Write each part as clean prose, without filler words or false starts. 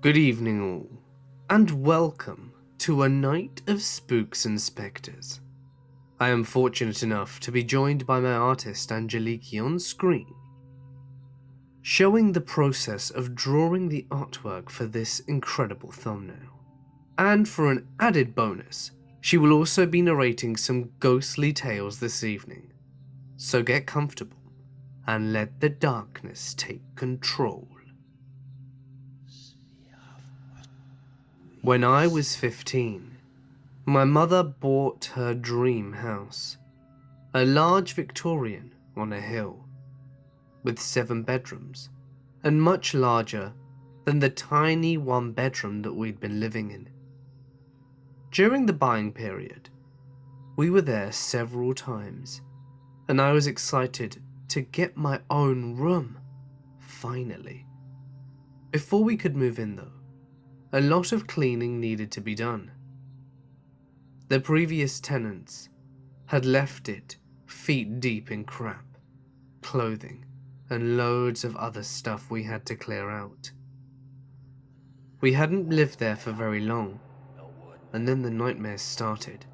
Good evening all, and welcome to a night of spooks and spectres. I am fortunate enough to be joined by my artist Angeliki on screen, showing the process of drawing the artwork for this incredible thumbnail. And for an added bonus, she will also be narrating some ghostly tales this evening. So get comfortable and let the darkness take control. When I was 15, my mother bought her dream house, a large Victorian on a hill, with 7 bedrooms, and much larger than the tiny 1-bedroom that we'd been living in. During the buying period, we were there several times, and I was excited to get my own room, finally. Before we could move in though, a lot of cleaning needed to be done. The previous tenants had left it feet deep in crap, clothing, and loads of other stuff we had to clear out. We hadn't lived there for very long, and then the nightmares started.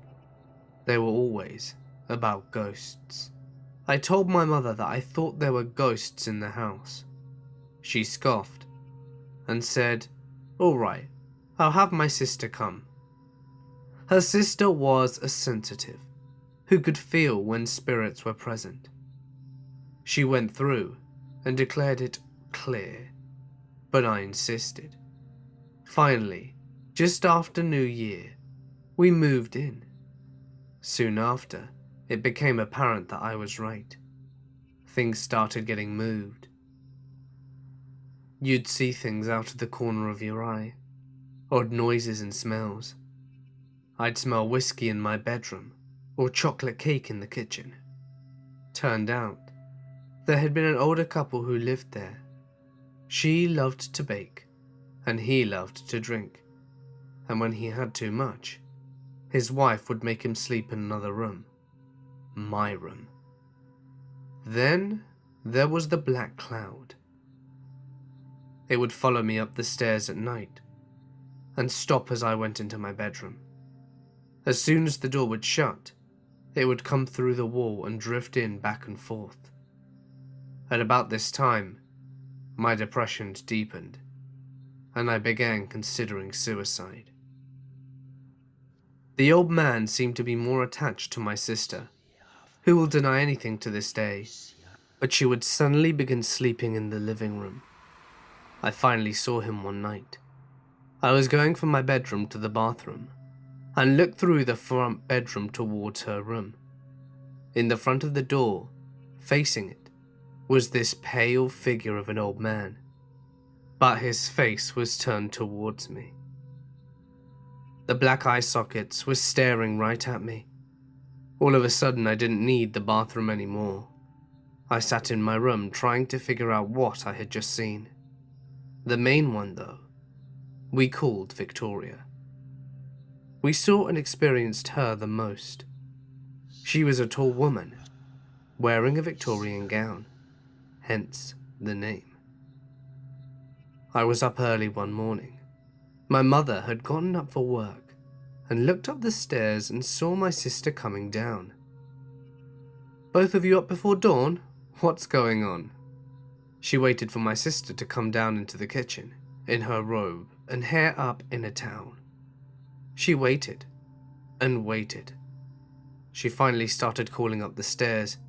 They were always about ghosts. I told my mother that I thought there were ghosts in the house. She scoffed and said, "All right, I'll have my sister come." Her sister was a sensitive, who could feel when spirits were present. She went through and declared it clear, but I insisted. Finally, just after New Year, we moved in. Soon after, it became apparent that I was right. Things started getting moved. You'd see things out of the corner of your eye, odd noises and smells. I'd smell whiskey in my bedroom, or chocolate cake in the kitchen. Turned out, there had been an older couple who lived there. She loved to bake, and he loved to drink, and when he had too much, his wife would make him sleep in another room, my room. Then there was the black cloud. It would follow me up the stairs at night, and stop as I went into my bedroom. As soon as the door would shut, it would come through the wall and drift in back and forth. At about this time, my depression deepened, and I began considering suicide. The old man seemed to be more attached to my sister, who will deny anything to this day, but she would suddenly begin sleeping in the living room. I finally saw him one night. I was going from my bedroom to the bathroom, and looked through the front bedroom towards her room. In the front of the door, facing it, was this pale figure of an old man, but his face was turned towards me. The black eye sockets were staring right at me. All of a sudden, I didn't need the bathroom anymore. I sat in my room trying to figure out what I had just seen. The main one, though, we called Victoria. We saw and experienced her the most. She was a tall woman, wearing a Victorian gown, hence the name. I was up early one morning. My mother had gotten up for work and looked up the stairs and saw my sister coming down. "Both of you up before dawn? What's going on?" She waited for my sister to come down into the kitchen, in her robe and hair up in a towel. She waited and waited. She finally started calling up the stairs.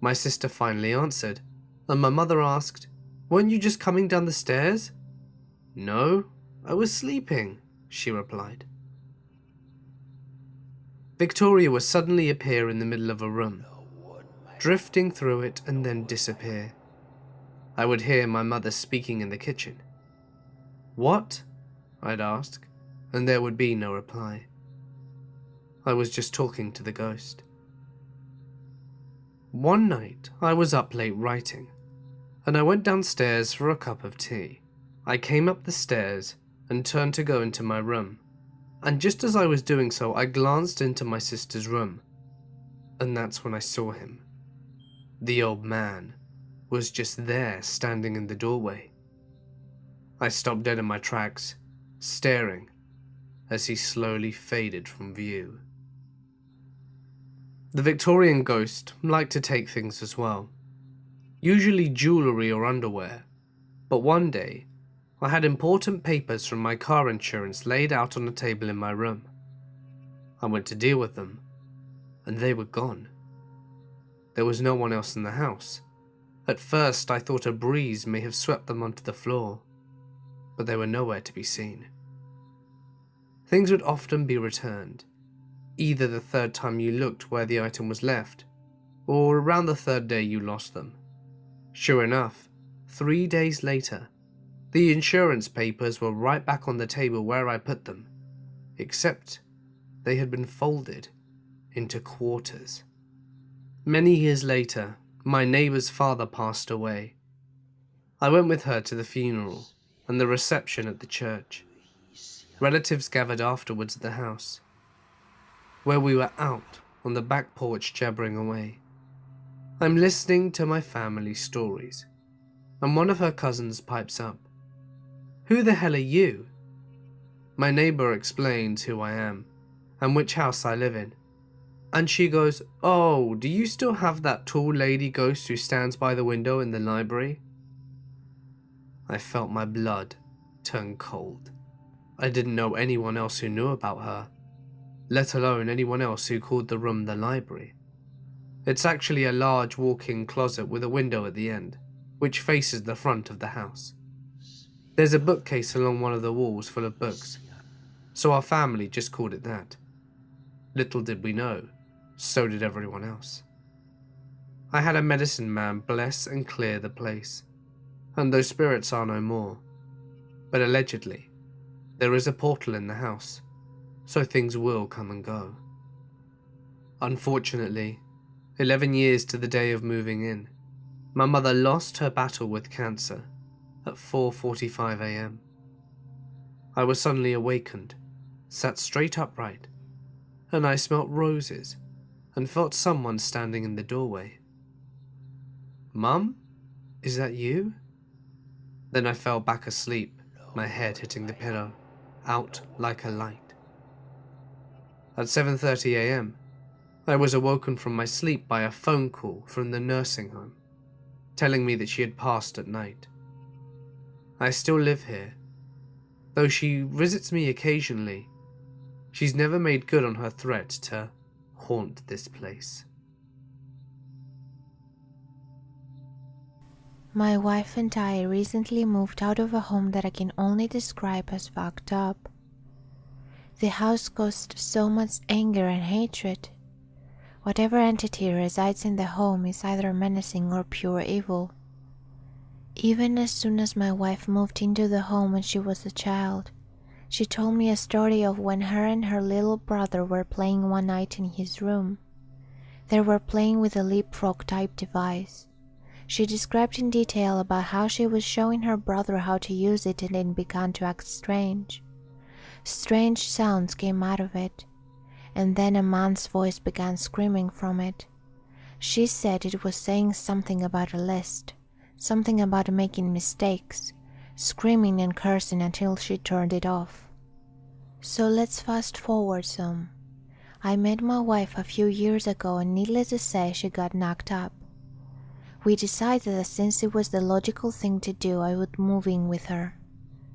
My sister finally answered, and my mother asked, "Weren't you just coming down the stairs?" "No, I was sleeping," she replied. Victoria would suddenly appear in the middle of a room, drifting through it and then disappear. I would hear my mother speaking in the kitchen. "What?" I'd ask, and there would be no reply. I was just talking to the ghost. One night, I was up late writing, and I went downstairs for a cup of tea. I came up the stairs and turned to go into my room, and just as I was doing so, I glanced into my sister's room, and that's when I saw him. The old man was just there, standing in the doorway. I stopped dead in my tracks, staring as he slowly faded from view. The Victorian ghost liked to take things as well, usually jewellery or underwear, but one day I had important papers from my car insurance laid out on the table in my room. I went to deal with them, and they were gone. There was no one else in the house. At first I thought a breeze may have swept them onto the floor, but they were nowhere to be seen. Things would often be returned, either the third time you looked where the item was left, or around the third day you lost them. Sure enough, 3 days later, the insurance papers were right back on the table where I put them, except they had been folded into quarters. Many years later, my neighbour's father passed away. I went with her to the funeral and the reception at the church. Relatives gathered afterwards at the house, where we were out on the back porch jabbering away. I'm listening to my family's stories, and one of her cousins pipes up. "Who the hell are you?" My neighbour explains who I am, and which house I live in. And she goes, "Oh, do you still have that tall lady ghost who stands by the window in the library?" I felt my blood turn cold. I didn't know anyone else who knew about her, let alone anyone else who called the room the library. It's actually a large walk-in closet with a window at the end, which faces the front of the house. There's a bookcase along one of the walls full of books, so our family just called it that. Little did we know, so did everyone else. I had a medicine man bless and clear the place, and those spirits are no more. But allegedly, there is a portal in the house, so things will come and go. Unfortunately, 11 years to the day of moving in, my mother lost her battle with cancer at 4:45 a.m. I was suddenly awakened, sat straight upright, and I smelt roses and felt someone standing in the doorway. "Mum, is that you?" Then I fell back asleep, my head hitting the pillow, out like a light. At 7:30 a.m, I was awoken from my sleep by a phone call from the nursing home, telling me that she had passed at night. I still live here. Though she visits me occasionally, she's never made good on her threat to haunt this place. My wife and I recently moved out of a home that I can only describe as fucked up. The house caused so much anger and hatred. Whatever entity resides in the home is either menacing or pure evil. Even as soon as my wife moved into the home when she was a child, she told me a story of when her and her little brother were playing one night in his room. They were playing with a leapfrog-type device. She described in detail about how she was showing her brother how to use it and it began to act strange. Strange sounds came out of it, and then a man's voice began screaming from it. She said it was saying something about a list, something about making mistakes, screaming and cursing until she turned it off. So let's fast forward some. I met my wife a few years ago and needless to say she got knocked up. We decided that since it was the logical thing to do, I would move in with her.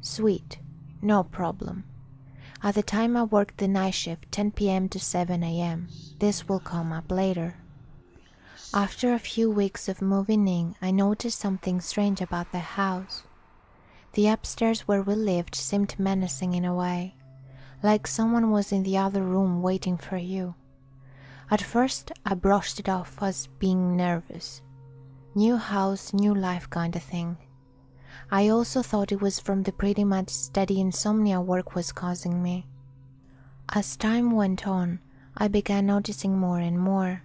Sweet, no problem. At the time I worked the night shift, 10 p.m. to 7 a.m. This will come up later. After a few weeks of moving in, I noticed something strange about the house. The upstairs where we lived seemed menacing in a way, like someone was in the other room waiting for you. At first, I brushed it off as being nervous. New house, new life kind of thing. I also thought it was from the pretty much steady insomnia work was causing me. As time went on, I began noticing more and more.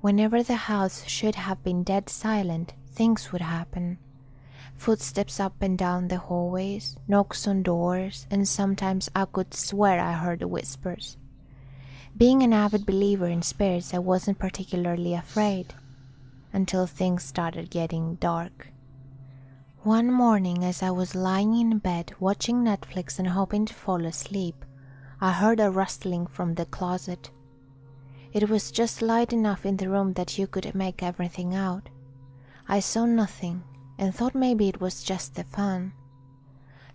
Whenever the house should have been dead silent, things would happen. Footsteps up and down the hallways, knocks on doors, and sometimes I could swear I heard whispers. Being an avid believer in spirits, I wasn't particularly afraid, until things started getting dark. One morning, as I was lying in bed watching Netflix and hoping to fall asleep, I heard a rustling from the closet. It was just light enough in the room that you could make everything out. I saw nothing and thought maybe it was just the fan.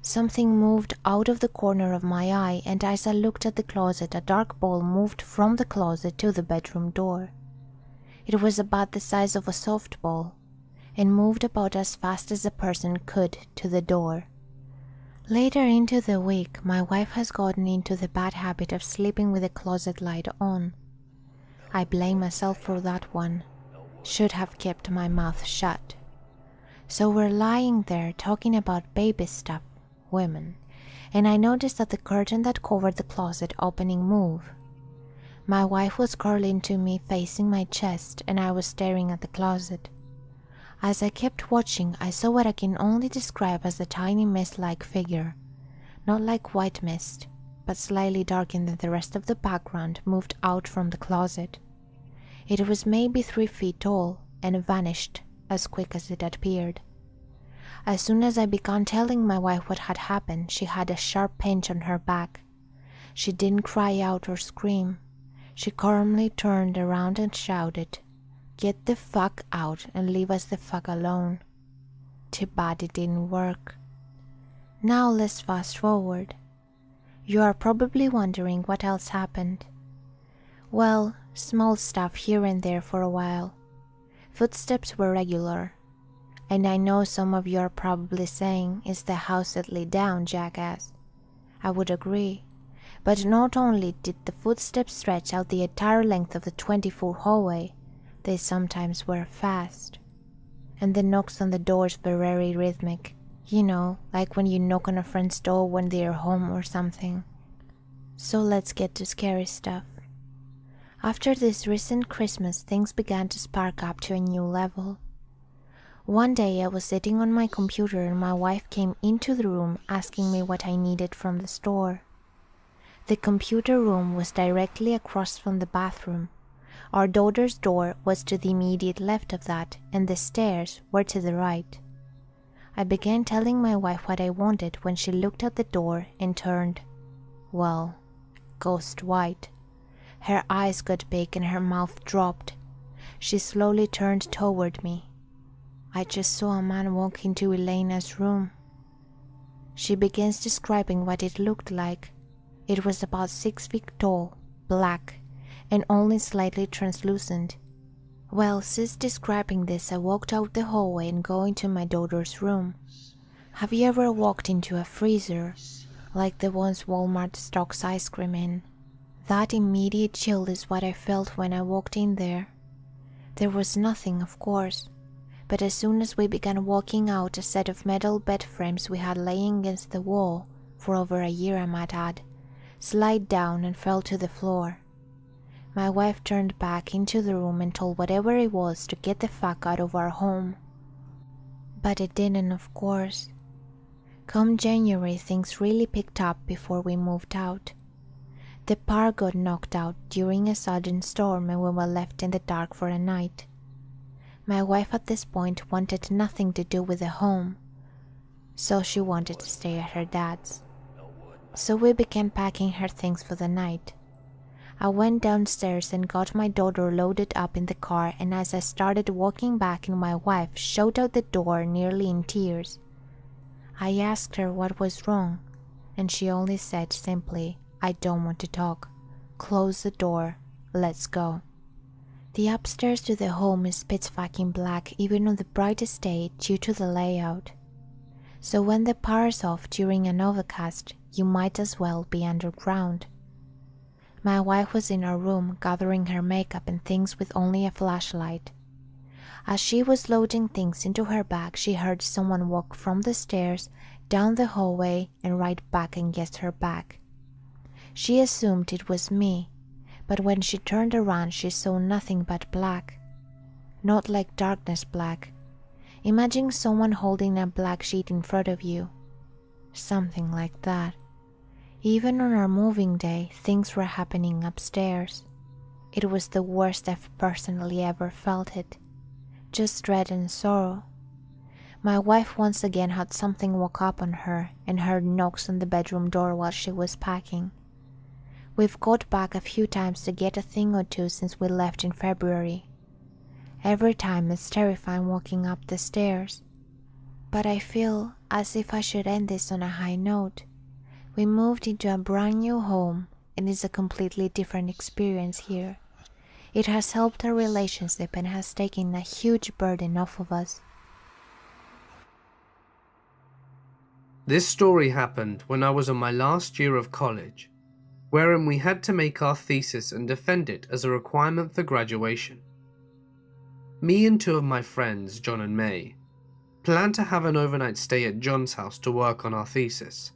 Something moved out of the corner of my eye, and as I looked at the closet, a dark ball moved from the closet to the bedroom door. It was about the size of a softball and moved about as fast as a person could to the door. Later into the week, my wife has gotten into the bad habit of sleeping with the closet light on. I blame myself for that one. Should have kept my mouth shut. So we're lying there talking about baby stuff, women, and I noticed that the curtain that covered the closet opening moved. My wife was curling to me facing my chest, and I was staring at the closet. As I kept watching, I saw what I can only describe as a tiny mist-like figure, not like white mist, but slightly darker than the rest of the background, moved out from the closet. It was maybe 3 feet tall and vanished as quick as it appeared. As soon as I began telling my wife what had happened, she had a sharp pinch on her back. She didn't cry out or scream. She calmly turned around and shouted, "Get the fuck out and leave us the fuck alone." Too bad it didn't work. Now let's fast forward. You are probably wondering what else happened. Well, small stuff here and there for a while. Footsteps were regular. And I know some of you are probably saying, "Is the house that lay down, jackass?" I would agree. But not only did the footsteps stretch out the entire length of the 20-foot hallway, they sometimes were fast. And the knocks on the doors were very rhythmic. You know, like when you knock on a friend's door when they are home or something. So let's get to scary stuff. After this recent Christmas, things began to spark up to a new level. One day I was sitting on my computer and my wife came into the room asking me what I needed from the store. The computer room was directly across from the bathroom. Our daughter's door was to the immediate left of that, and the stairs were to the right. I began telling my wife what I wanted when she looked at the door and turned, well, ghost white. Her eyes got big and her mouth dropped. She slowly turned toward me. I just saw a man walk into Elena's room. She begins describing what it looked like. It was about 6 feet tall, black, and only slightly translucent. While she's describing this, I walked out the hallway and go into my daughter's room. Have you ever walked into a freezer, like the ones Walmart stocks ice cream in? That immediate chill is what I felt when I walked in there. There was nothing, of course, but as soon as we began walking out, a set of metal bed frames we had laying against the wall, for over a year I might add, slid down and fell to the floor. My wife turned back into the room and told whatever it was to get the fuck out of our home. But it didn't, of course. Come January, things really picked up before we moved out. The power got knocked out during a sudden storm and we were left in the dark for a night. My wife at this point wanted nothing to do with the home, so she wanted to stay at her dad's. So we began packing her things for the night. I went downstairs and got my daughter loaded up in the car, and as I started walking back, my wife showed out the door nearly in tears. I asked her what was wrong, and she only said simply, "I don't want to talk. Close the door. Let's go." The upstairs to the home is pitch fucking black even on the brightest day due to the layout. So when the power's off during an overcast, you might as well be underground. My wife was in her room gathering her makeup and things with only a flashlight. As she was loading things into her bag, she heard someone walk from the stairs, down the hallway, and right back against her back. She assumed it was me, but when she turned around she saw nothing but black. Not like darkness black. Imagine someone holding a black sheet in front of you. Something like that. Even on our moving day, things were happening upstairs. It was the worst I've personally ever felt it. Just dread and sorrow. My wife once again had something walk up on her and heard knocks on the bedroom door while she was packing. We've got back a few times to get a thing or two since we left in February. Every time it's terrifying walking up the stairs. But I feel as if I should end this on a high note. We moved into a brand new home and it's a completely different experience here. It has helped our relationship and has taken a huge burden off of us. This story happened when I was in my last year of college, wherein we had to make our thesis and defend it as a requirement for graduation. Me and two of my friends, John and May, planned to have an overnight stay at John's house to work on our thesis.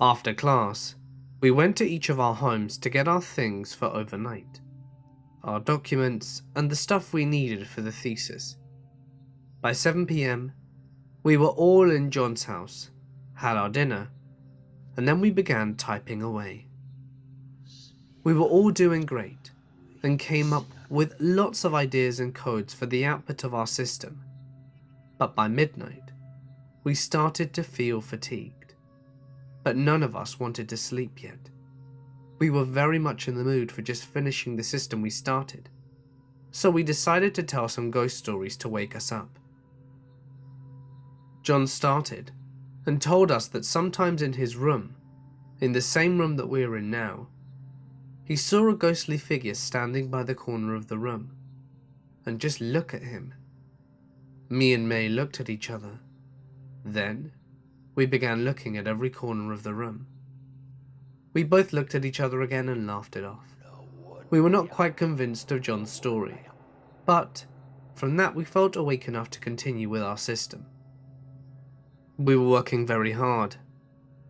After class, we went to each of our homes to get our things for overnight, our documents and the stuff we needed for the thesis. By 7 p.m, we were all in John's house, had our dinner, and then we began typing away. We were all doing great and came up with lots of ideas and codes for the output of our system. But by midnight, we started to feel fatigued. But none of us wanted to sleep yet. We were very much in the mood for just finishing the system we started, so we decided to tell some ghost stories to wake us up. John started and told us that sometimes in his room, in the same room that we are in now, he saw a ghostly figure standing by the corner of the room and just look at him. Me and May looked at each other. Then we began looking at every corner of the room. We both looked at each other again and laughed it off. We were not quite convinced of John's story, but from that we felt awake enough to continue with our system. We were working very hard,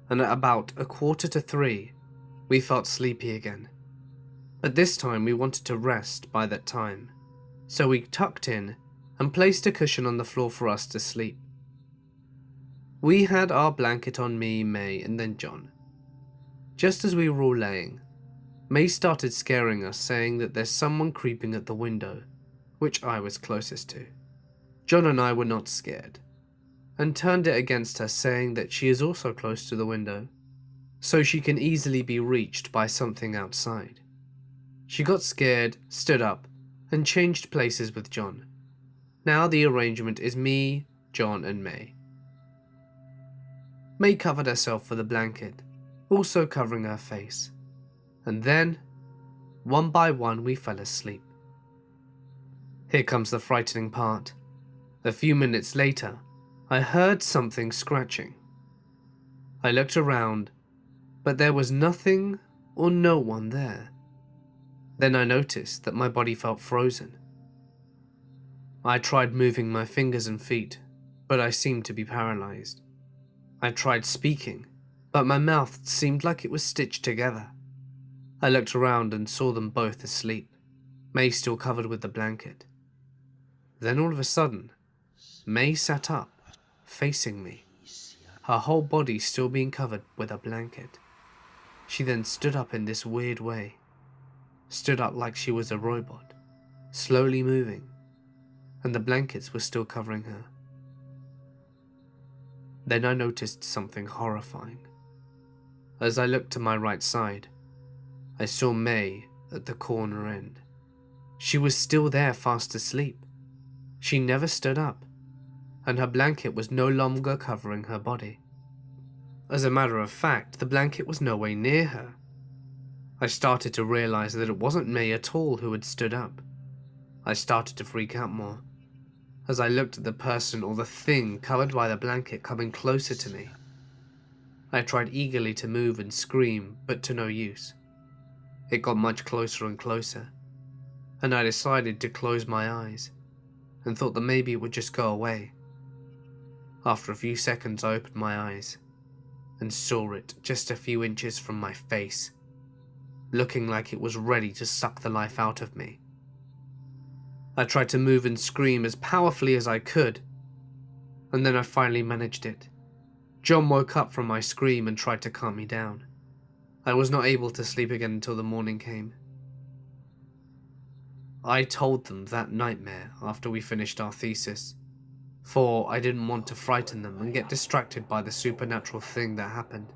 and at about 2:45, we felt sleepy again. But this time we wanted to rest by that time, so we tucked in and placed a cushion on the floor for us to sleep. We had our blanket on me, May, and then John. Just as we were all laying, May started scaring us, saying that there's someone creeping at the window, which I was closest to. John and I were not scared, and turned it against her, saying that she is also close to the window, so she can easily be reached by something outside. She got scared, stood up, and changed places with John. Now the arrangement is me, John, and May. May covered herself with a blanket, also covering her face, and then, one by one, we fell asleep. Here comes the frightening part. A few minutes later, I heard something scratching. I looked around, but there was nothing or no one there. Then I noticed that my body felt frozen. I tried moving my fingers and feet, but I seemed to be paralyzed. I tried speaking, but my mouth seemed like it was stitched together. I looked around and saw them both asleep, May still covered with the blanket. Then all of a sudden, May sat up, facing me, her whole body still being covered with a blanket. She then stood up in this weird way, stood up like she was a robot, slowly moving, and the blankets were still covering her. Then I noticed something horrifying. As I looked to my right side, I saw May at the corner end. She was still there, fast asleep. She never stood up, and her blanket was no longer covering her body. As a matter of fact, the blanket was no way near her. I started to realize that it wasn't May at all who had stood up. I started to freak out more, as I looked at the person or the thing covered by the blanket coming closer to me. I tried eagerly to move and scream, but to no use. It got much closer and closer, and I decided to close my eyes, and thought that maybe it would just go away. After a few seconds, I opened my eyes, and saw it just a few inches from my face, looking like it was ready to suck the life out of me. I tried to move and scream as powerfully as I could, and then I finally managed it. John woke up from my scream and tried to calm me down. I was not able to sleep again until the morning came. I told them that nightmare after we finished our thesis. for I didn't want to frighten them and get distracted by the supernatural thing that happened.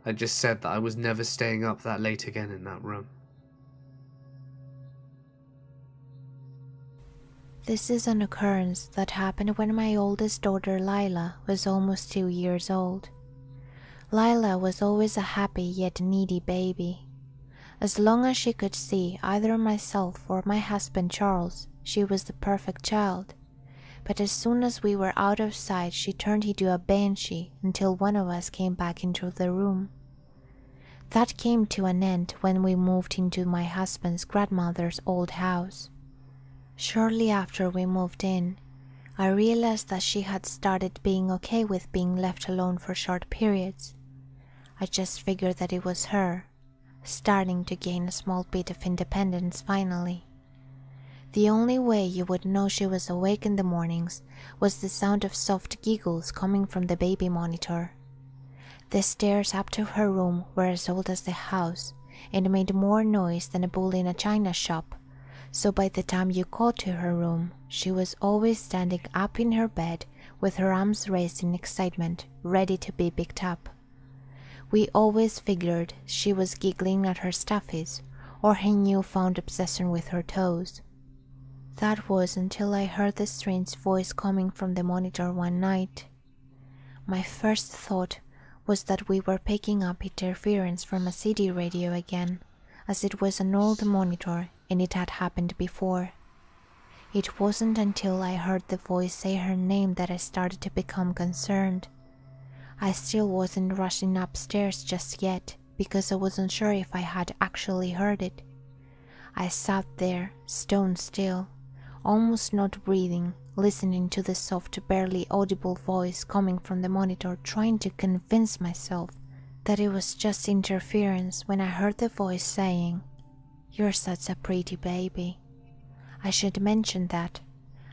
I just said that I was never staying up that late again in that room. This is an occurrence that happened when my oldest daughter Lila was almost 2 years old. Lila was always a happy yet needy baby. As long as she could see either myself or my husband Charles, she was the perfect child. But as soon as we were out of sight, she turned into a banshee until one of us came back into the room. That came to an end when we moved into my husband's grandmother's old house. Shortly after we moved in, I realized that she had started being okay with being left alone for short periods. I just figured that it was her, starting to gain a small bit of independence finally. The only way you would know she was awake in the mornings was the sound of soft giggles coming from the baby monitor. The stairs up to her room were as old as the house and made more noise than a bull in a china shop, so by the time you got to her room, she was always standing up in her bed with her arms raised in excitement, ready to be picked up. We always figured she was giggling at her stuffies or her newfound obsession with her toes. That was until I heard the strange voice coming from the monitor one night. My first thought was that we were picking up interference from a CD radio again, as it was an old monitor and it had happened before. It wasn't until I heard the voice say her name that I started to become concerned. I still wasn't rushing upstairs just yet because I wasn't sure if I had actually heard it. I sat there, stone still, almost not breathing, listening to the soft, barely audible voice coming from the monitor, trying to convince myself that it was just interference when I heard the voice saying, "You're such a pretty baby." I should mention that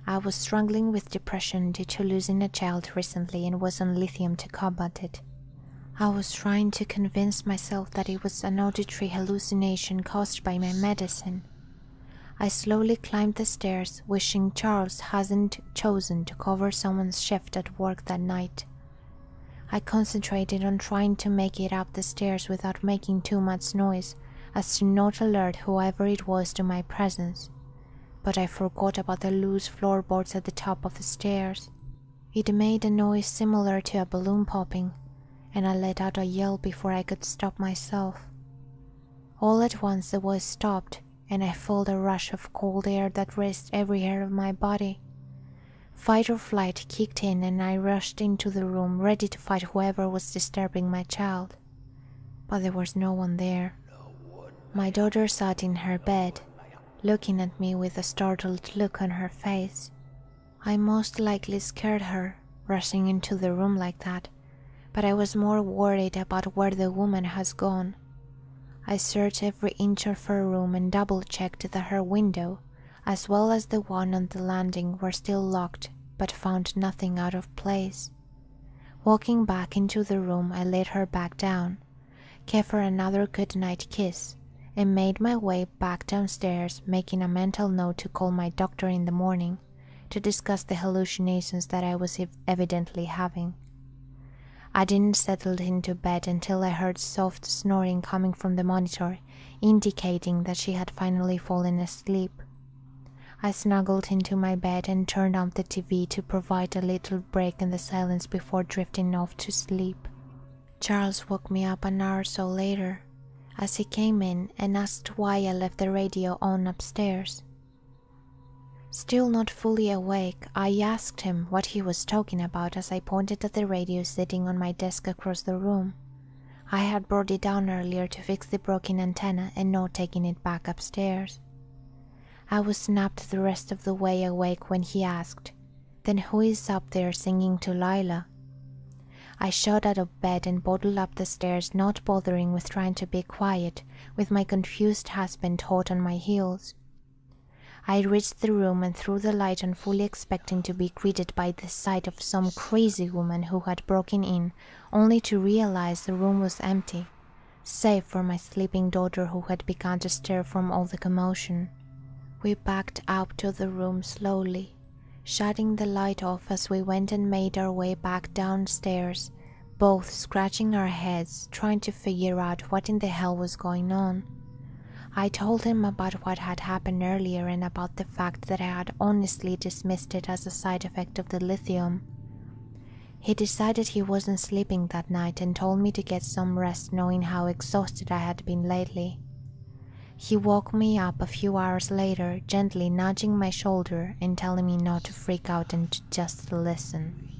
I was struggling with depression due to losing a child recently and was on lithium to combat it. I was trying to convince myself that it was an auditory hallucination caused by my medicine. I slowly climbed the stairs, wishing Charles hadn't chosen to cover someone's shift at work that night. I concentrated on trying to make it up the stairs without making too much noise, as to not alert whoever it was to my presence. But I forgot about the loose floorboards at the top of the stairs. It made a noise similar to a balloon popping, and I let out a yell before I could stop myself. All at once the voice stopped, and I felt a rush of cold air that raced every hair of my body. Fight or flight kicked in and I rushed into the room, ready to fight whoever was disturbing my child. But there was no one there. My daughter sat in her bed, looking at me with a startled look on her face. I most likely scared her, rushing into the room like that, but I was more worried about where the woman has gone. I searched every inch of her room and double-checked that her window, as well as the one on the landing, were still locked, but found nothing out of place. Walking back into the room, I laid her back down, gave her another good-night kiss, and made my way back downstairs, making a mental note to call my doctor in the morning to discuss the hallucinations that I was evidently having. I didn't settle into bed until I heard soft snoring coming from the monitor, indicating that she had finally fallen asleep. I snuggled into my bed and turned on the TV to provide a little break in the silence before drifting off to sleep. Charles woke me up an hour or so later, as he came in and asked why I left the radio on upstairs. Still not fully awake, I asked him what he was talking about as I pointed at the radio sitting on my desk across the room. I had brought it down earlier to fix the broken antenna and not taking it back upstairs. I was snapped the rest of the way awake when he asked, "Then who is up there singing to Lila?" I shot out of bed and bottled up the stairs, not bothering with trying to be quiet, with my confused husband hot on my heels. I reached the room and threw the light on, fully expecting to be greeted by the sight of some crazy woman who had broken in, only to realize the room was empty, save for my sleeping daughter who had begun to stir from all the commotion. We backed out to the room slowly, shutting the light off as we went and made our way back downstairs, both scratching our heads, trying to figure out what in the hell was going on. I told him about what had happened earlier and about the fact that I had honestly dismissed it as a side effect of the lithium. He decided he wasn't sleeping that night and told me to get some rest, knowing how exhausted I had been lately. He woke me up a few hours later, gently nudging my shoulder and telling me not to freak out and to just listen.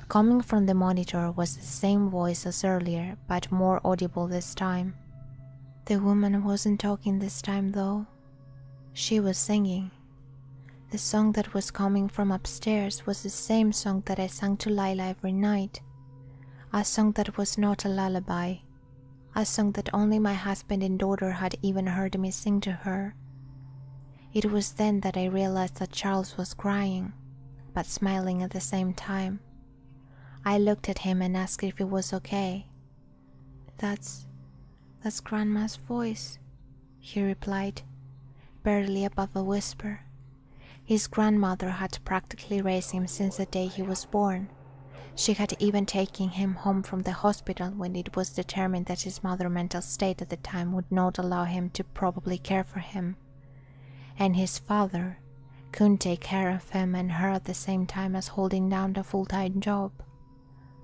Coming from the monitor was the same voice as earlier, but more audible this time. The woman wasn't talking this time though. She was singing. The song that was coming from upstairs was the same song that I sang to Lila every night. A song that was not a lullaby. A song that only my husband and daughter had even heard me sing to her. It was then that I realized that Charles was crying, but smiling at the same time. I looked at him and asked if he was okay. That's Grandma's voice, he replied, barely above a whisper. His grandmother had practically raised him since the day he was born. She had even taken him home from the hospital when it was determined that his mother's mental state at the time would not allow him to properly care for him. And his father couldn't take care of him and her at the same time as holding down a full-time job.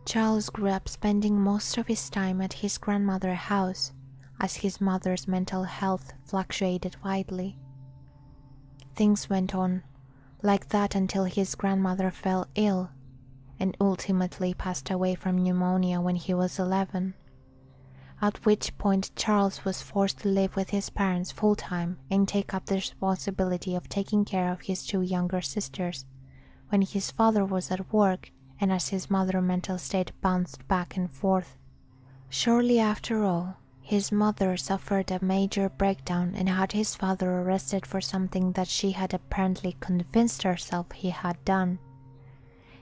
Charles grew up spending most of his time at his grandmother's house, as his mother's mental health fluctuated widely. Things went on like that until his grandmother fell ill and ultimately passed away from pneumonia when he was 11, at which point Charles was forced to live with his parents full-time and take up the responsibility of taking care of his two younger sisters when his father was at work and as his mother's mental state bounced back and forth. Shortly after all, his mother suffered a major breakdown and had his father arrested for something that she had apparently convinced herself he had done.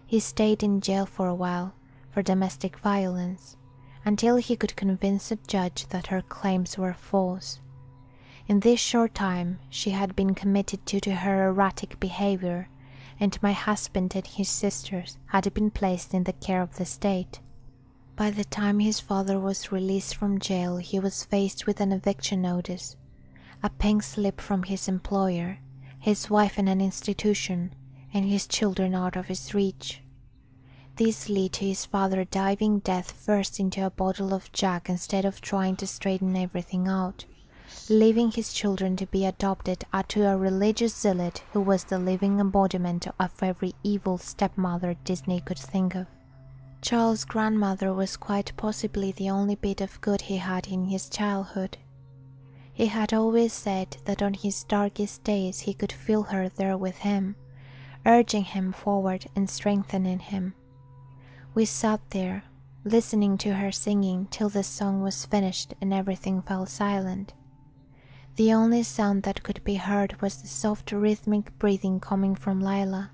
He stayed in jail for a while for domestic violence until he could convince a judge that her claims were false. In this short time, she had been committed due to her erratic behavior, and my husband and his sisters had been placed in the care of the state. By the time his father was released from jail, he was faced with an eviction notice, a pink slip from his employer, his wife in an institution, and his children out of his reach. This led to his father diving death first into a bottle of Jack instead of trying to straighten everything out, leaving his children to be adopted to a religious zealot who was the living embodiment of every evil stepmother Disney could think of. Charles' grandmother was quite possibly the only bit of good he had in his childhood. He had always said that on his darkest days he could feel her there with him, urging him forward and strengthening him. We sat there, listening to her singing till the song was finished and everything fell silent. The only sound that could be heard was the soft rhythmic breathing coming from Lila.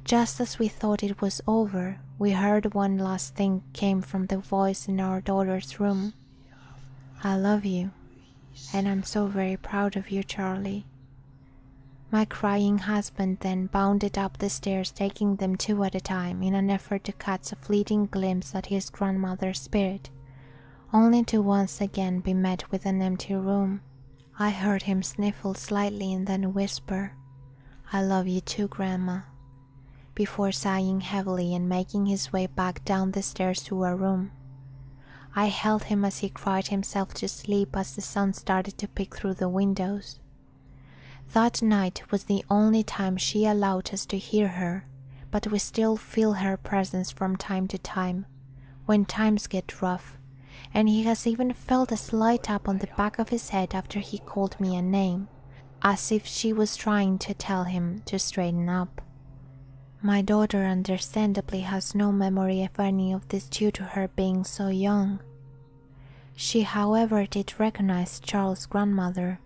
Just as we thought it was over, we heard one last thing came from the voice in our daughter's room. "I love you, and I'm so very proud of you, Charlie." My crying husband then bounded up the stairs, taking them two at a time in an effort to catch a fleeting glimpse at his grandmother's spirit, only to once again be met with an empty room. I heard him sniffle slightly and then whisper, "I love you too, Grandma," before sighing heavily and making his way back down the stairs to our room. I held him as he cried himself to sleep as the sun started to peek through the windows. That night was the only time she allowed us to hear her, but we still feel her presence from time to time, when times get rough, and he has even felt a slight tap on the back of his head after he called me a name, as if she was trying to tell him to straighten up. My daughter understandably has no memory of any of this due to her being so young. She, however, did recognize Charles' grandmother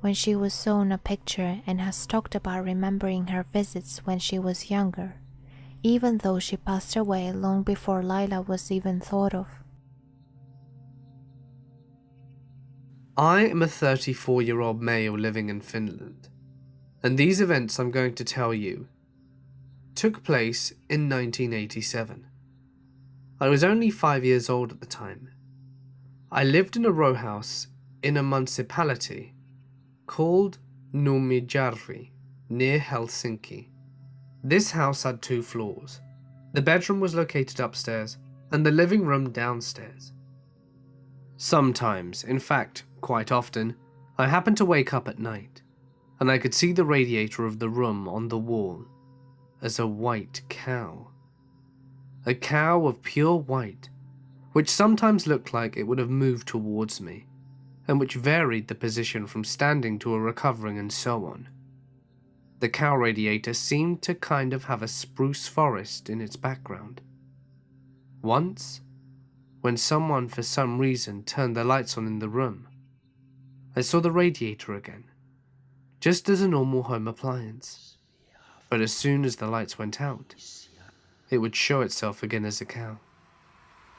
when she was shown a picture and has talked about remembering her visits when she was younger, even though she passed away long before Lila was even thought of. I am a 34-year-old male living in Finland, and these events I'm going to tell you took place in 1987. I was only 5 years old at the time. I lived in a row house in a municipality called Numijärvi, near Helsinki. This house had 2 floors. The bedroom was located upstairs and the living room downstairs. Sometimes, in fact, quite often, I happened to wake up at night, and I could see the radiator of the room on the wall as a white cow. A cow of pure white, which sometimes looked like it would have moved towards me, and which varied the position from standing to a recovering and so on. The cow radiator seemed to kind of have a spruce forest in its background. Once, when someone for some reason turned the lights on in the room, I saw the radiator again, just as a normal home appliance. But as soon as the lights went out, it would show itself again as a cow,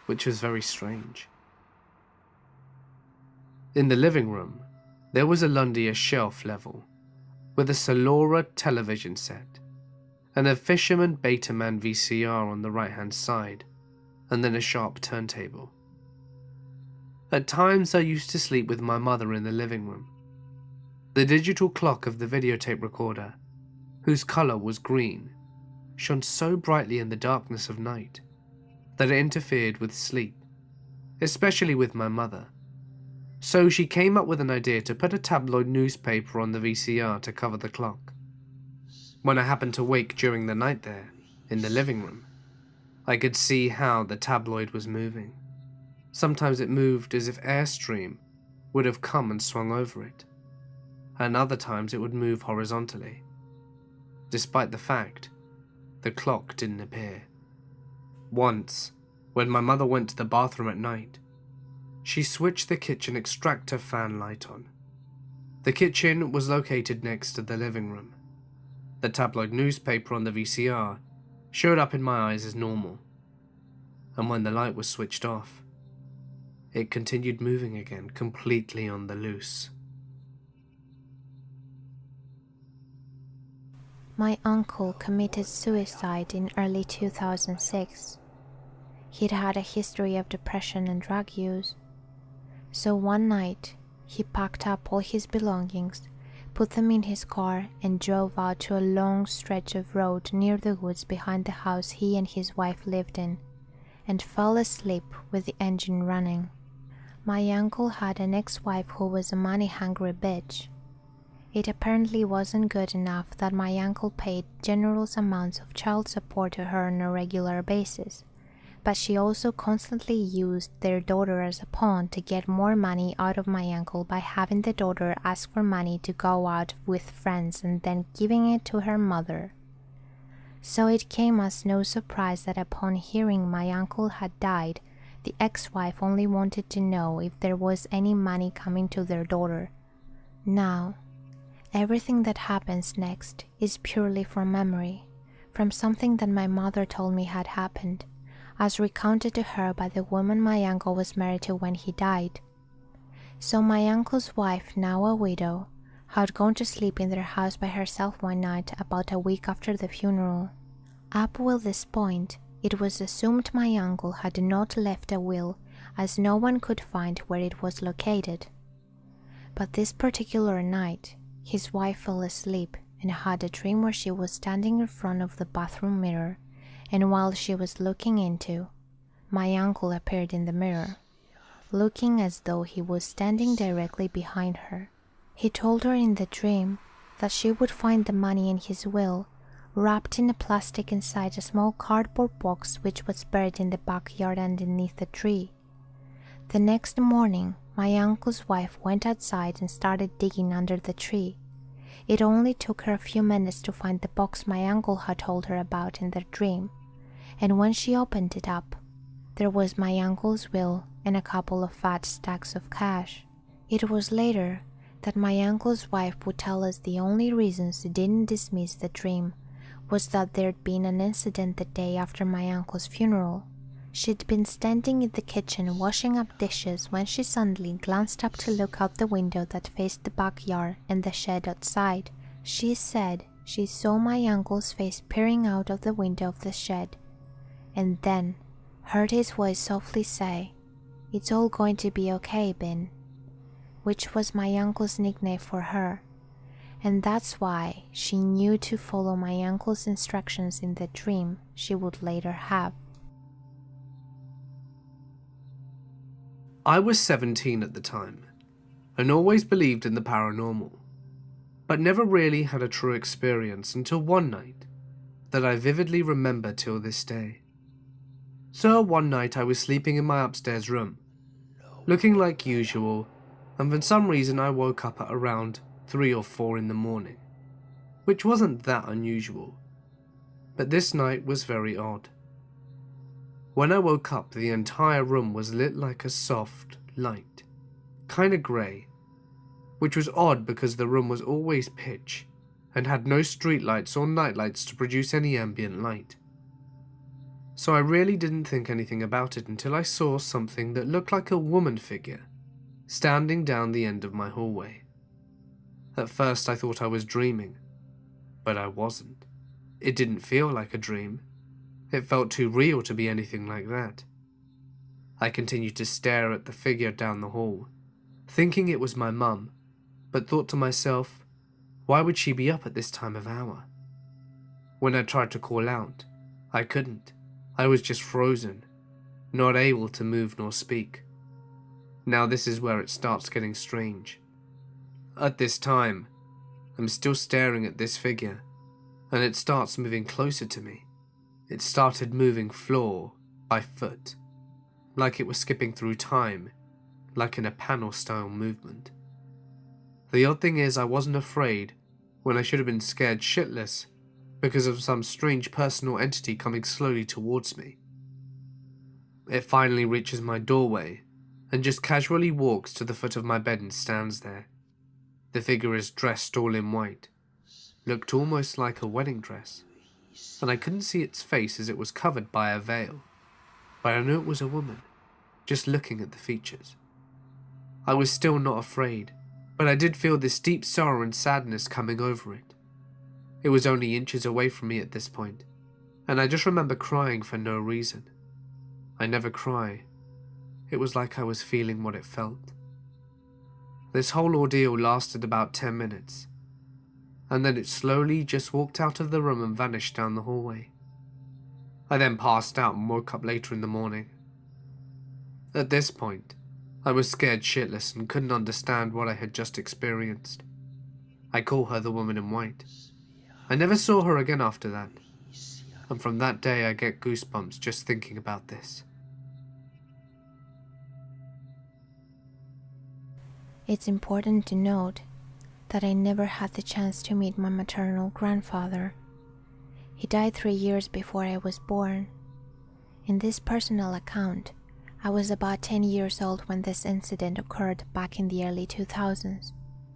which was very strange. In the living room, there was a Lundia shelf level, with a Solora television set, and a Fisherman Betaman VCR on the right-hand side, and then a sharp turntable. At times I used to sleep with my mother in the living room. The digital clock of the videotape recorder, whose colour was green, shone so brightly in the darkness of night that it interfered with sleep, especially with my mother. So she came up with an idea to put a tabloid newspaper on the VCR to cover the clock. When I happened to wake during the night there, in the living room, I could see how the tabloid was moving. Sometimes it moved as if airstream would have come and swung over it, and other times it would move horizontally. Despite the fact, the clock didn't appear. Once, when my mother went to the bathroom at night, she switched the kitchen extractor fan light on. The kitchen was located next to the living room. The tabloid newspaper on the VCR showed up in my eyes as normal, and when the light was switched off, it continued moving again, completely on the loose. My uncle committed suicide in early 2006. He'd had a history of depression and drug use. So one night, he packed up all his belongings, put them in his car, and drove out to a long stretch of road near the woods behind the house he and his wife lived in, and fell asleep with the engine running. My uncle had an ex-wife who was a money-hungry bitch. It apparently wasn't good enough that my uncle paid generous amounts of child support to her on a regular basis, but she also constantly used their daughter as a pawn to get more money out of my uncle by having the daughter ask for money to go out with friends and then giving it to her mother. So it came as no surprise that upon hearing my uncle had died, the ex-wife only wanted to know if there was any money coming to their daughter. Now, everything that happens next is purely from memory, from something that my mother told me had happened, as recounted to her by the woman my uncle was married to when he died. So my uncle's wife, now a widow, had gone to sleep in their house by herself one night about a week after the funeral. Up till this point, it was assumed my uncle had not left a will, as no one could find where it was located. But this particular night, his wife fell asleep and had a dream where she was standing in front of the bathroom mirror, and while she was looking into, my uncle appeared in the mirror, looking as though he was standing directly behind her. He told her in the dream that she would find the money in his will, wrapped in a plastic inside a small cardboard box which was buried in the backyard underneath the tree. The next morning, my uncle's wife went outside and started digging under the tree. It only took her a few minutes to find the box my uncle had told her about in the dream, and when she opened it up, there was my uncle's will and a couple of fat stacks of cash. It was later that my uncle's wife would tell us the only reason she didn't dismiss the dream was that there'd been an incident the day after my uncle's funeral. She'd been standing in the kitchen washing up dishes when she suddenly glanced up to look out the window that faced the backyard and the shed outside. She said she saw my uncle's face peering out of the window of the shed, and then heard his voice softly say, "It's all going to be okay, Ben," which was my uncle's nickname for her, and that's why she knew to follow my uncle's instructions in the dream she would later have. I was 17 at the time, and always believed in the paranormal, but never really had a true experience until one night that I vividly remember till this day. So one night I was sleeping in my upstairs room, looking like usual, and for some reason I woke up at around 3 or 4 in the morning, which wasn't that unusual, but this night was very odd. When I woke up, the entire room was lit like a soft light, kinda grey, which was odd because the room was always pitch and had no streetlights or nightlights to produce any ambient light. So I really didn't think anything about it until I saw something that looked like a woman figure standing down the end of my hallway. At first I thought I was dreaming, but I wasn't. It didn't feel like a dream. It felt too real to be anything like that. I continued to stare at the figure down the hall, thinking it was my mum, but thought to myself, why would she be up at this time of hour? When I tried to call out, I couldn't. I was just frozen, not able to move nor speak. Now this is where it starts getting strange. At this time, I'm still staring at this figure, and it starts moving closer to me. It started moving floor by foot, like it was skipping through time, like in a panel-style movement. The odd thing is I wasn't afraid when I should have been scared shitless because of some strange personal entity coming slowly towards me. It finally reaches my doorway and just casually walks to the foot of my bed and stands there. The figure is dressed all in white, looked almost like a wedding dress, and I couldn't see its face as it was covered by a veil, but I knew it was a woman, just looking at the features. I was still not afraid, but I did feel this deep sorrow and sadness coming over it. It was only inches away from me at this point, and I just remember crying for no reason. I never cry. It was like I was feeling what it felt. This whole ordeal lasted about 10 minutes, and then it slowly just walked out of the room and vanished down the hallway. I then passed out and woke up later in the morning. At this point, I was scared shitless and couldn't understand what I had just experienced. I call her the woman in white. I never saw her again after that, and from that day I get goosebumps just thinking about this. It's important to note that I never had the chance to meet my maternal grandfather. He died 3 years before I was born. In this personal account, I was about 10 years old when this incident occurred back in the early 2000s.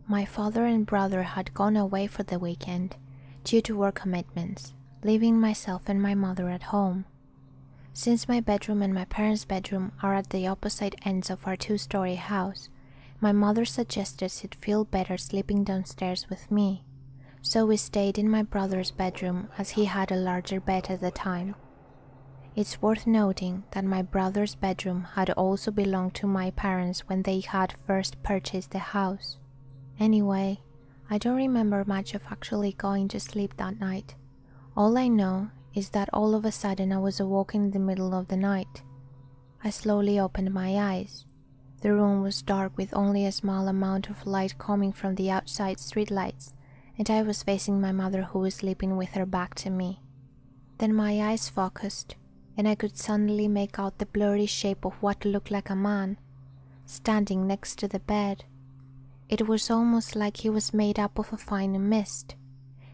My father and brother had gone away for the weekend due to work commitments, leaving myself and my mother at home. Since my bedroom and my parents' bedroom are at the opposite ends of our 2-story house, my mother suggested she'd feel better sleeping downstairs with me, so we stayed in my brother's bedroom as he had a larger bed at the time. It's worth noting that my brother's bedroom had also belonged to my parents when they had first purchased the house. Anyway, I don't remember much of actually going to sleep that night. All I know is that all of a sudden I was awoken in the middle of the night. I slowly opened my eyes. The room was dark with only a small amount of light coming from the outside streetlights, and I was facing my mother who was sleeping with her back to me. Then my eyes focused, and I could suddenly make out the blurry shape of what looked like a man, standing next to the bed. It was almost like he was made up of a fine mist.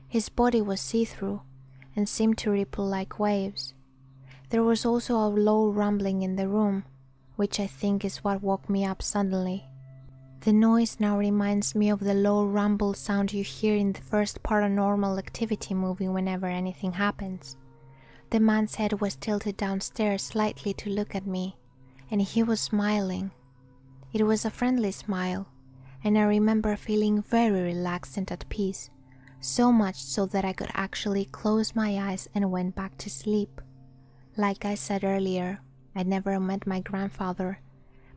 His body was see-through, and seemed to ripple like waves. There was also a low rumbling in the room, which I think is what woke me up suddenly. The noise now reminds me of the low rumble sound you hear in the first Paranormal Activity movie whenever anything happens. The man's head was tilted downstairs slightly to look at me, and he was smiling. It was a friendly smile, and I remember feeling very relaxed and at peace, so much so that I could actually close my eyes and went back to sleep. Like I said earlier, I'd never met my grandfather,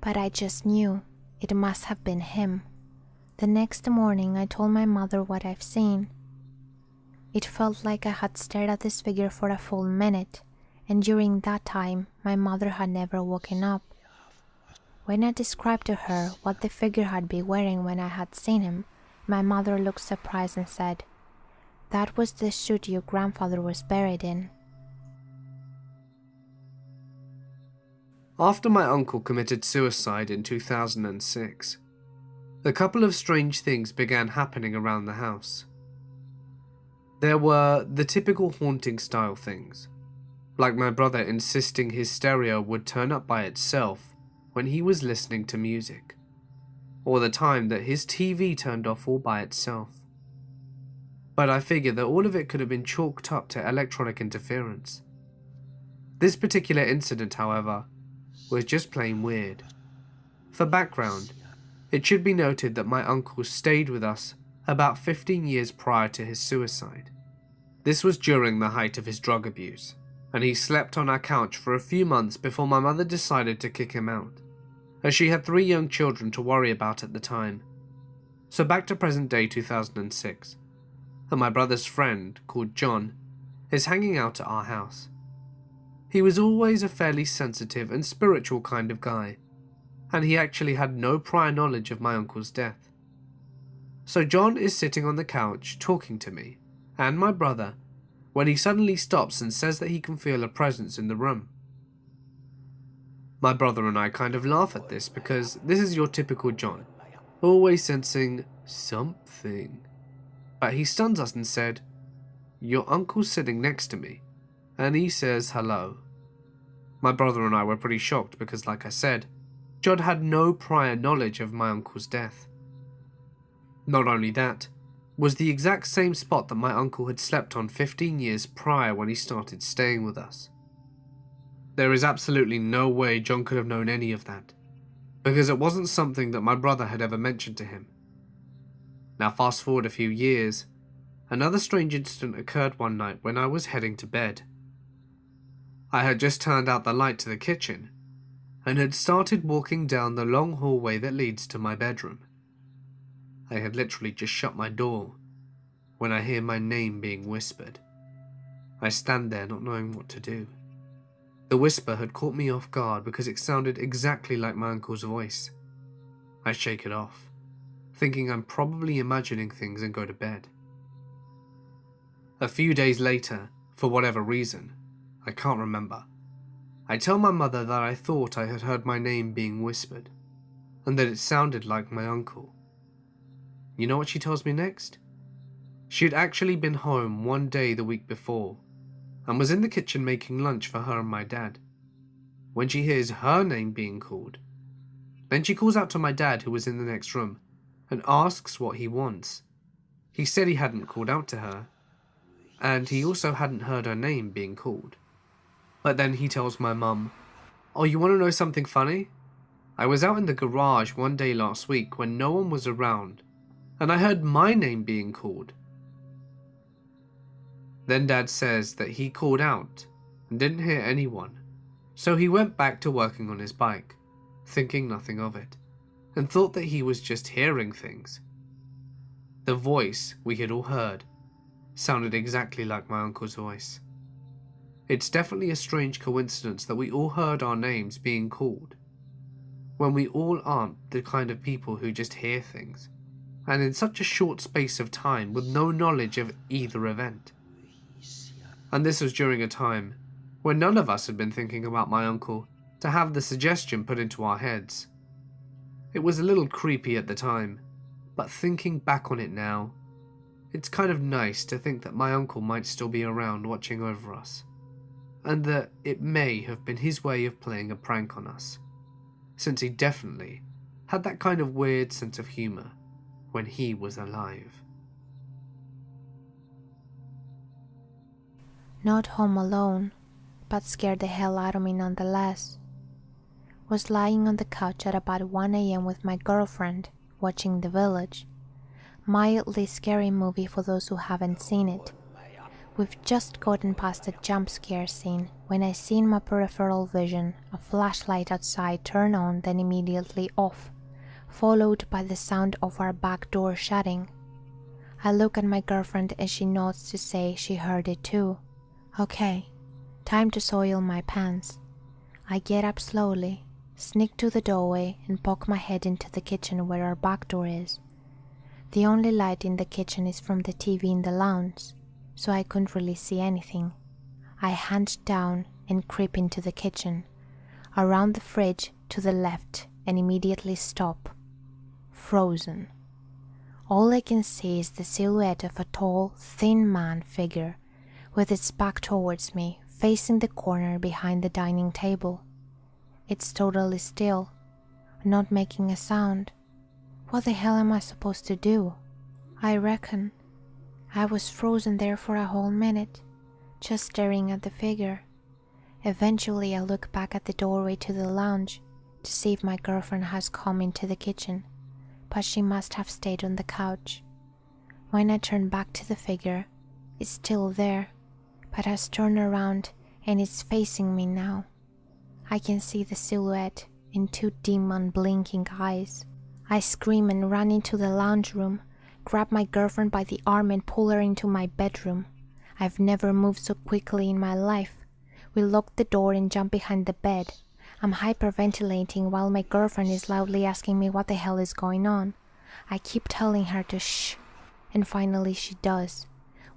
but I just knew it must have been him. The next morning I told my mother what I've seen. It felt like I had stared at this figure for a full minute, and during that time my mother had never woken up. When I described to her what the figure had been wearing when I had seen him, my mother looked surprised and said, "That was the chute your grandfather was buried in." After my uncle committed suicide in 2006, a couple of strange things began happening around the house. There were the typical haunting style things, like my brother insisting his stereo would turn up by itself when he was listening to music, or the time that his TV turned off all by itself. But I figured that all of it could have been chalked up to electronic interference. This particular incident, however, was just plain weird. For background, it should be noted that my uncle stayed with us about 15 years prior to his suicide. This was during the height of his drug abuse, and he slept on our couch for a few months before my mother decided to kick him out, as she had 3 young children to worry about at the time. So back to present day 2006, and my brother's friend, called John, is hanging out at our house. He was always a fairly sensitive and spiritual kind of guy, and he actually had no prior knowledge of my uncle's death. So John is sitting on the couch talking to me and my brother when he suddenly stops and says that he can feel a presence in the room. My brother and I kind of laugh at this because this is your typical John, always sensing something. But he stuns us and said, "Your uncle's sitting next to me, and he says hello." My brother and I were pretty shocked because, like I said, John had no prior knowledge of my uncle's death. Not only that, was the exact same spot that my uncle had slept on 15 years prior when he started staying with us. There is absolutely no way John could have known any of that, because it wasn't something that my brother had ever mentioned to him. Now fast forward a few years, another strange incident occurred one night when I was heading to bed. I had just turned out the light to the kitchen, and had started walking down the long hallway that leads to my bedroom. I had literally just shut my door when I hear my name being whispered. I stand there not knowing what to do. The whisper had caught me off guard because it sounded exactly like my uncle's voice. I shake it off, thinking I'm probably imagining things and go to bed. A few days later, for whatever reason, I can't remember, I tell my mother that I thought I had heard my name being whispered, and that it sounded like my uncle. You know what she tells me next? She had actually been home one day the week before, and was in the kitchen making lunch for her and my dad, when she hears her name being called. Then she calls out to my dad, who was in the next room, and asks what he wants. He said he hadn't called out to her, and he also hadn't heard her name being called. But then he tells my mum, "Oh, you want to know something funny? I was out in the garage one day last week when no one was around, and I heard my name being called." Then Dad says that he called out and didn't hear anyone, so he went back to working on his bike, thinking nothing of it, and thought that he was just hearing things. The voice we had all heard sounded exactly like my uncle's voice. It's definitely a strange coincidence that we all heard our names being called, when we all aren't the kind of people who just hear things, and in such a short space of time with no knowledge of either event. And this was during a time when none of us had been thinking about my uncle to have the suggestion put into our heads. It was a little creepy at the time, but thinking back on it now, it's kind of nice to think that my uncle might still be around watching over us, and that it may have been his way of playing a prank on us, since he definitely had that kind of weird sense of humour when he was alive. Not home alone, but scared the hell out of me nonetheless. Was lying on the couch at about 1 a.m. with my girlfriend, watching The Village. mildly scary movie for those who haven't seen it. We've just gotten past the jump scare scene when I see in my peripheral vision a flashlight outside turn on then immediately off, followed by the sound of our back door shutting. I look at my girlfriend and she nods to say she heard it too. Okay, time to soil my pants. I get up slowly, sneak to the doorway and poke my head into the kitchen where our back door is. The only light in the kitchen is from the TV in the lounge, so I couldn't really see anything. I hand down and creep into the kitchen, around the fridge to the left and immediately stop. Frozen. All I can see is the silhouette of a tall, thin man figure with its back towards me, facing the corner behind the dining table. It's totally still, not making a sound. What the hell am I supposed to do? I reckon I was frozen there for a whole minute, just staring at the figure. Eventually I look back at the doorway to the lounge to see if my girlfriend has come into the kitchen, but she must have stayed on the couch. When I turn back to the figure, it's still there, but has turned around and is facing me now. I can see the silhouette and two dim unblinking eyes. I scream and run into the lounge room, grab my girlfriend by the arm and pull her into my bedroom. I've never moved so quickly in my life. We lock the door and jump behind the bed. I'm hyperventilating while my girlfriend is loudly asking me what the hell is going on. I keep telling her to shh, and finally she does.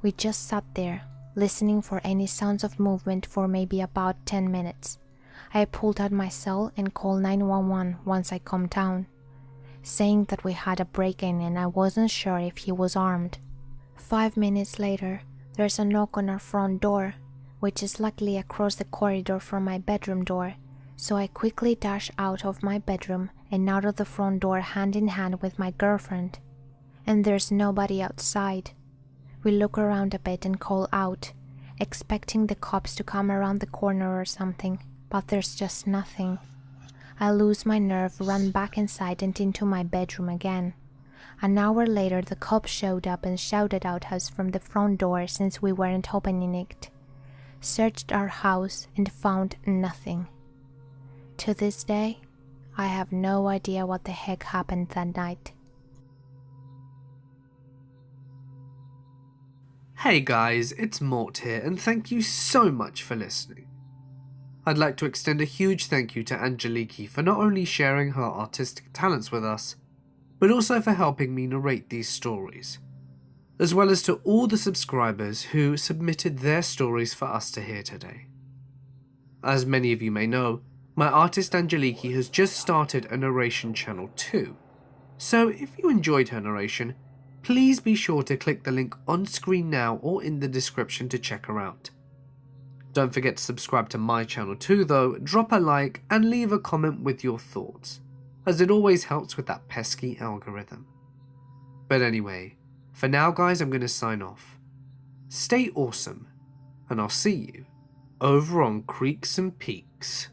We just sat there, listening for any sounds of movement for maybe about 10 minutes. I pulled out my cell and called 911 once I calmed down, saying that we had a break-in and I wasn't sure if he was armed. 5 minutes later, there's a knock on our front door, which is luckily across the corridor from my bedroom door, so I quickly dash out of my bedroom and out of the front door hand in hand with my girlfriend. And there's nobody outside. We look around a bit and call out, expecting the cops to come around the corner or something, but there's just nothing. I lose my nerve, run back inside and into my bedroom again. An hour later the cops showed up and shouted at us from the front door since we weren't opening it. Searched our house and found nothing. To this day, I have no idea what the heck happened that night. Hey guys, it's Mort here and thank you so much for listening. I'd like to extend a huge thank you to Angeliki for not only sharing her artistic talents with us, but also for helping me narrate these stories, as well as to all the subscribers who submitted their stories for us to hear today. As many of you may know, my artist Angeliki has just started a narration channel too, so if you enjoyed her narration, please be sure to click the link on screen now or in the description to check her out. Don't forget to subscribe to my channel too though, drop a like and leave a comment with your thoughts, as it always helps with that pesky algorithm. But anyway, for now guys I'm going to sign off. Stay awesome, and I'll see you over on Creeks and Peaks.